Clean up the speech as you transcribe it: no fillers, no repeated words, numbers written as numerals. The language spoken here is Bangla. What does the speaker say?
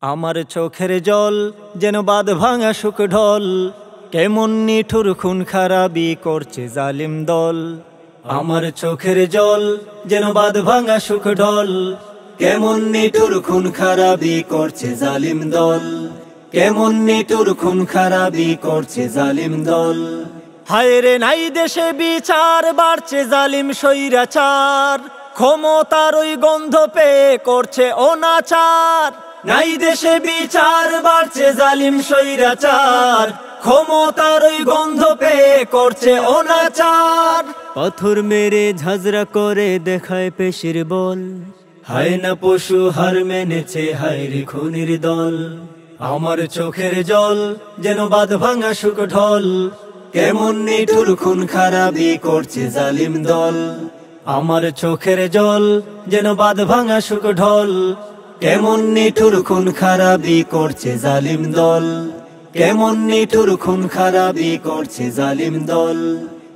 আমার চোখের জল যেন বাঁধ ভাঙা শুক ঢল, কেমন নিঠুর খুন খারাবি করছে জালিম দল। আমার চোখের জল যেন বাঁধ ভাঙা শুক ঢল, কেমন নিঠুর খুন খারাবি করছে জালিম দল। কেমন নিঠুর খুন খারাবি করছে জালিম দল। হায় রে নাই দেশে বিচার, বাড়ছে জালিম স্বৈরাচার, ক্ষমতার ওই গন্ধ পেয়ে করছে অনাচার। নাই দেশে বিচার, বাড়ছে জালিম স্বৈরাচার, ক্ষমতার ওই গন্ধ পেয়ে করছে অনাচার। পাথর মেরে ঝাঁঝরা করে দেখায় পেশির বল, হায় না পশু হার মেনেছে হায় রে খুনির দল। আমার চোখের জল যেন বাঁধ ভাঙা শুক ঢল, কেমন নিঠুর খুন খারাবি করছে জালিম দল। আমার চোখের জল যেন বাঁধ ভাঙা শুক ঢল, কেমন নিঠুর খুন খারাবি করছে জালিম দল। কেমন নিঠুর খুন খারাবি করছে জালিম দল।